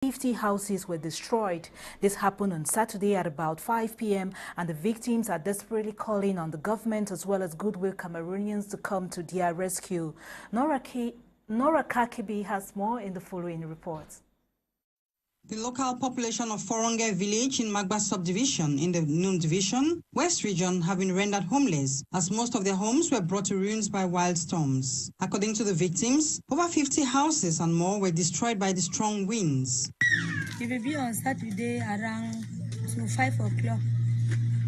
50 houses were destroyed. This happened on Saturday at about 5 p.m. and the victims are desperately calling on the government as well as goodwill Cameroonians to come to their rescue. Nora Kakibi has more in the following report. The local population of Foronge village in Magba subdivision in the Noon division, West region, have been rendered homeless as most of their homes were brought to ruins by wild storms. According to the victims, over 50 houses and more were destroyed by the strong winds. It will be on Saturday around 5 o'clock.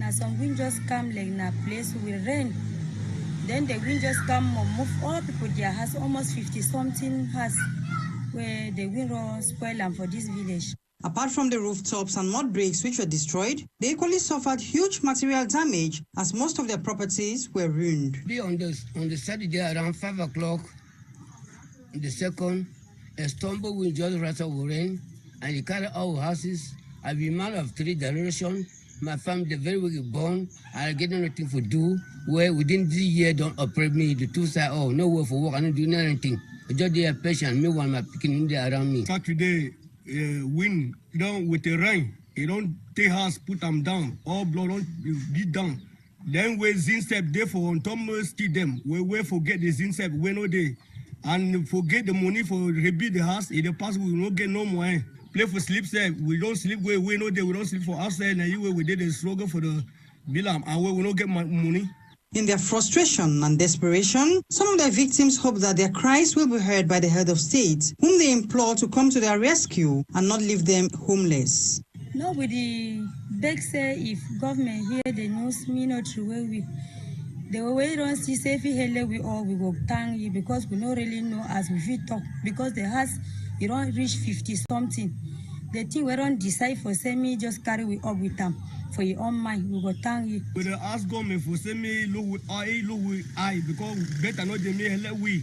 Now some wind just come like in a place will rain. Then the wind just come and move all people their house, almost 50-something house, where the wind will spoil them for this village. Apart from the rooftops and mud bricks which were destroyed, they equally suffered huge material damage as most of their properties were ruined. On the Saturday around 5 o'clock, the second, a storm will just rattle rain and it carry our houses. I be man of 3 generations. My family very well born. I get nothing to do. Where within this year don't operate me. The two side, oh, no work for work. I don't do anything. Just they are patient. Me one my picking in there around me. Saturday, wind down with the rain. You don't take house, put them down. All blood don't get down. Then we Zinsep there for on Thomas see them. We forget the Zinsep we no day. And forget the money for rebuild the house. In the past we will not get no more. Play for sleep, say we don't sleep where we know that we don't sleep for outside, and you we did a struggle for the bilam and we will not get money. In their frustration and desperation, some of their victims hope that their cries will be heard by the head of state, whom they implore to come to their rescue and not leave them homeless. Nobody beg say if government hear the news, me not true where we the way don't see safe here we all we will thank you because we don't really know as we fit talk because the house you don't reach 50-something. The thing we don't decide for say me just carry we up with them for your own mind. We will thank you. We will ask government for say me look with eye because better not they may let we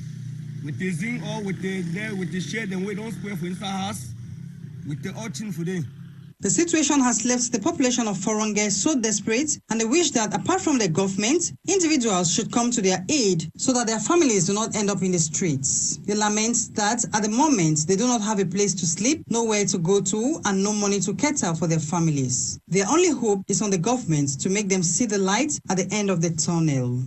with the zinc or with the shed and we don't square for inside house with the urchin for them. The situation has left the population of Foronge so desperate, and they wish that apart from the government, individuals should come to their aid so that their families do not end up in the streets. They lament that at the moment they do not have a place to sleep, nowhere to go to, and no money to cater for their families. Their only hope is on the government to make them see the light at the end of the tunnel.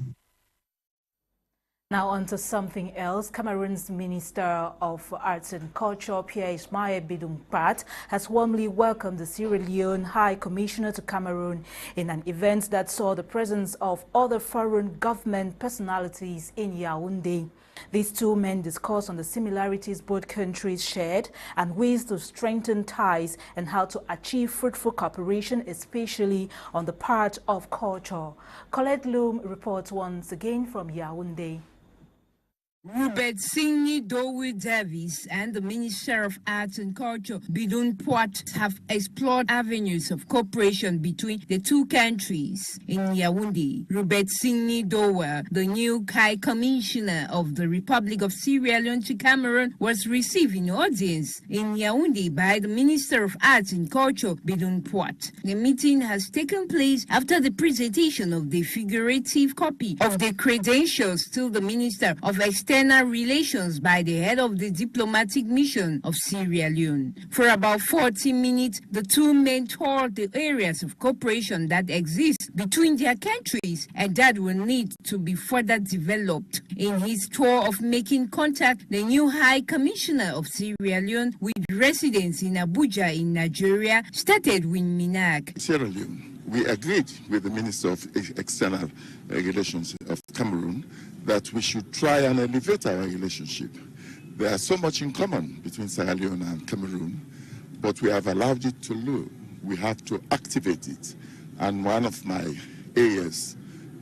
Now on to something else. Cameroon's Minister of Arts and Culture, Pierre Ismail Bidum-Pat, has warmly welcomed the Sierra Leone High Commissioner to Cameroon in an event that saw the presence of other foreign government personalities in Yaoundé. These two men discussed on the similarities both countries shared and ways to strengthen ties and how to achieve fruitful cooperation, especially on the part of culture. Colette Loom reports once again from Yaoundé. Robert Signy Dowie Davis and the Minister of Arts and Culture, Bidun Poit, have explored avenues of cooperation between the two countries. In Yaoundé, Robert Signy Dowie, the new High Commissioner of the Republic of Sierra Leone to Cameroon, was received in audience in Yaoundé by the Minister of Arts and Culture, Bidun Poit. The meeting has taken place after the presentation of the figurative copy of the credentials to the Minister of External Relations by the head of the diplomatic mission of Sierra Leone. For about 40 minutes, the two men toured the areas of cooperation that exist between their countries and that will need to be further developed. In his tour of making contact, the new High Commissioner of Sierra Leone with residence in Abuja in Nigeria started with Minak. Sierra Leone, we agreed with the Minister of External Relations of Cameroon that we should try and elevate our relationship. There is so much in common between Sierra Leone and Cameroon, but we have allowed it to low. We have to activate it. And one of my areas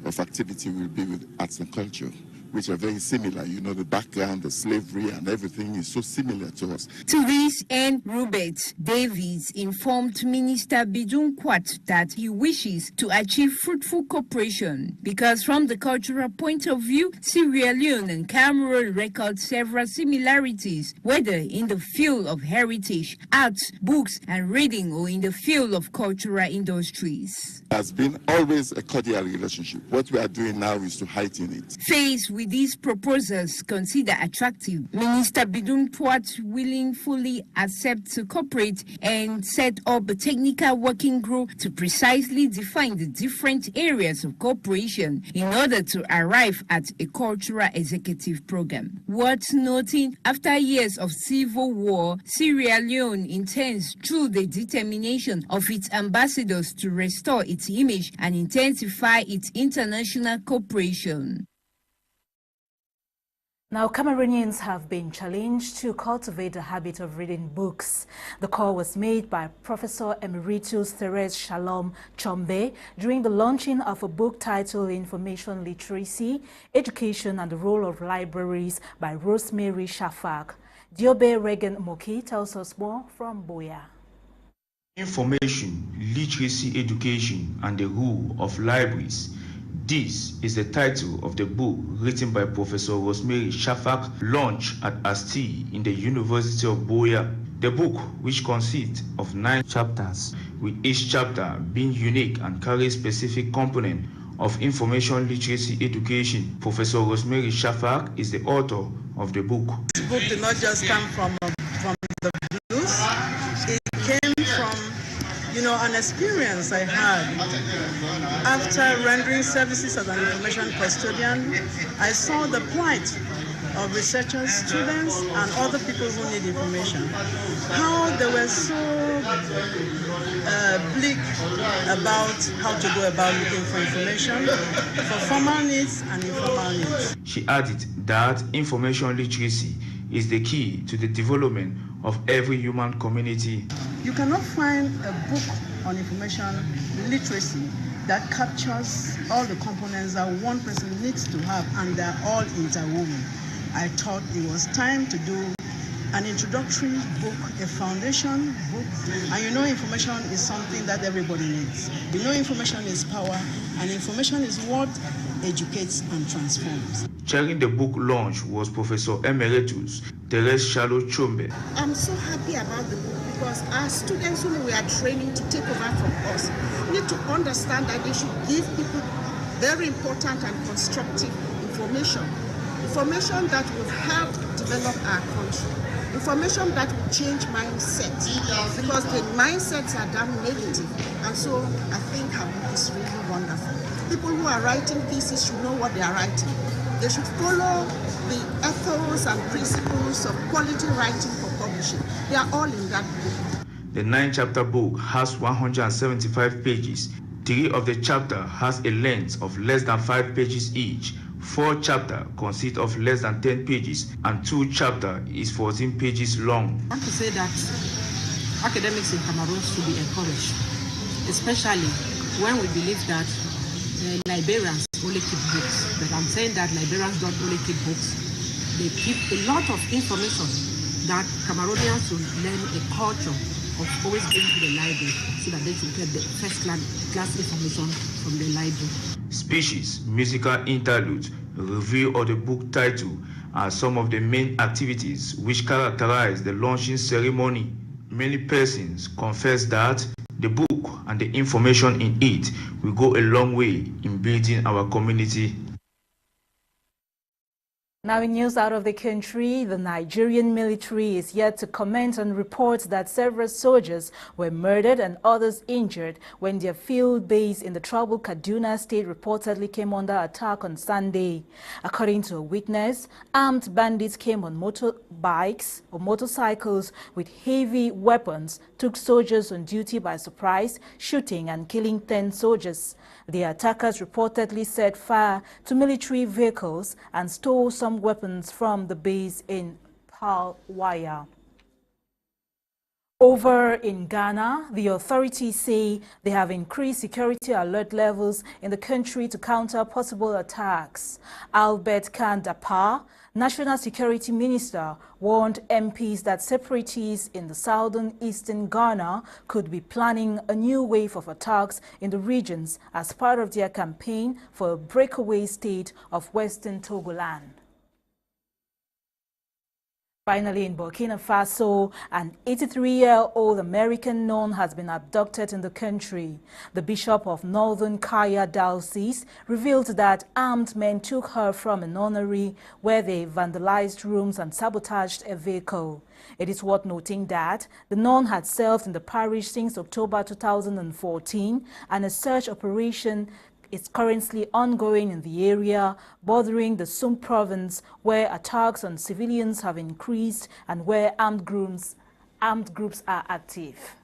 of activity will be with arts and culture, which are very similar. You know, the background, the slavery and everything is so similar to us. To this end, Robert Davies informed Minister Bidun Kwat that he wishes to achieve fruitful cooperation because from the cultural point of view, Sierra Leone and Cameroon record several similarities, whether in the field of heritage, arts, books and reading or in the field of cultural industries. It has been always a cordial relationship. What we are doing now is to heighten it. Faced with with these proposals considered attractive, Minister Bidun Puat willingly accept to cooperate and set up a technical working group to precisely define the different areas of cooperation in order to arrive at a cultural executive program. Worth noting, after years of civil war, Sierra Leone intends, through the determination of its ambassadors, to restore its image and intensify its international cooperation. Now, Cameroonians have been challenged to cultivate the habit of reading books. The call was made by Professor Emeritus Therese Shalom Chombe during the launching of a book titled Information Literacy, Education and the Role of Libraries by Rosemary Shafak. Diobe Regan Moki tells us more from Boya. Information, Literacy, Education and the Role of Libraries. This is the title of the book written by Professor Rosemary Shafak, launched at Asti in the University of Boya. The book, which consists of 9 chapters, with each chapter being unique and carries specific component of information literacy education. Professor Rosemary Shafak is the author of the book. This book did not just come from the blues. It came from an experience I had after rendering services as an information custodian. I saw the plight of researchers, students, and other people who need information. How they were so bleak about how to go about looking for information for formal needs and informal needs. She added that information literacy is the key to the development of every human community. You cannot find a book on information literacy that captures all the components that one person needs to have, and they're all interwoven. I thought it was time to do an introductory book, a foundation book. And information is something that everybody needs. Information is power, and information is what educates and transforms. Chairing the book launch was Professor Emeritus Therese Shalom Chombe. I'm so happy about the book because our students who we are training to take over from us need to understand that they should give people very important and constructive information that will help develop our country, information that will change mindsets, because the mindsets are damn negative. And so I think our book is really wonderful. People who are writing pieces should know what they are writing. They should follow the ethos and principles of quality writing for publishing. They are all in that book. The 9-chapter book has 175 pages. 3 of the chapters has a length of less than 5 pages each. 4 chapters consist of less than 10 pages, and 2 chapters is 14 pages long. I want to say that academics in Cameroon should be encouraged, especially when we believe that librarians only keep books. But I'm saying that librarians don't only keep books. They keep a lot of information that Cameroonians should learn a culture of always going to the library so that they should get the first-class information from the library. Speeches, musical interludes, review of the book title are some of the main activities which characterize the launching ceremony. Many persons confess that the book and the information in it will go a long way in building our community. Now in news out of the country, the Nigerian military is yet to comment on reports that several soldiers were murdered and others injured when their field base in the troubled Kaduna state reportedly came under attack on Sunday. According to a witness, armed bandits came on motorbikes or motorcycles with heavy weapons, took soldiers on duty by surprise, shooting and killing 10 soldiers. The attackers reportedly set fire to military vehicles and stole some weapons from the base in Palwaya. Over in Ghana, the authorities say they have increased security alert levels in the country to counter possible attacks. Albert Kandapa, National Security Minister, warned MPs that separatists in the southern eastern Ghana could be planning a new wave of attacks in the regions as part of their campaign for a breakaway state of Western Togoland. Finally, in Burkina Faso, an 83-year-old American nun has been abducted in the country. The bishop of Northern Kaya Diocese revealed that armed men took her from a nunnery where they vandalized rooms and sabotaged a vehicle. It is worth noting that the nun had served in the parish since October 2014, and a search operation is currently ongoing in the area bordering the Sum province, where attacks on civilians have increased and where armed groups are active.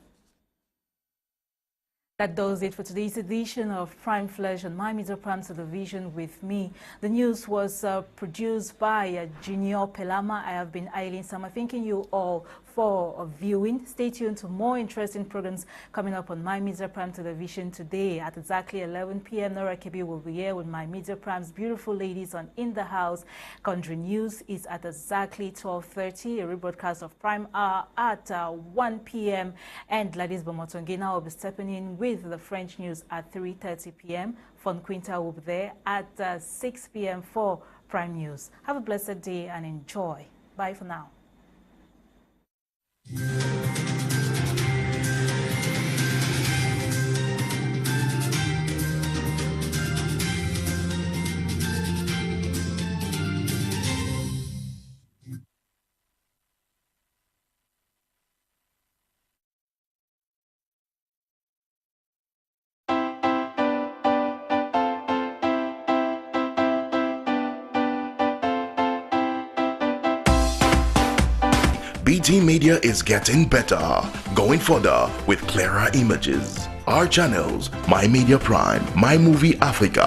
That does it for today's edition of Prime Flash on My Media Prime Television with me. The news was produced by Junior Pelama. I have been Eileen. Thanking you all for viewing. Stay tuned to more interesting programs coming up on My Media Prime Television today at exactly 11 p.m. Nora Kebi will be here with My Media Prime's beautiful ladies on In the House. Country News is at exactly 12:30. A rebroadcast of Prime Hour at 1 p.m. And Gladys Bomotongina will be stepping in with the French News at 3:30 p.m. Fon Quinta will be there at 6 p.m. for Prime News. Have a blessed day and enjoy. Bye for now. BT Media is getting better, going further with clearer images. Our channels, My Media Prime, My Movie Africa,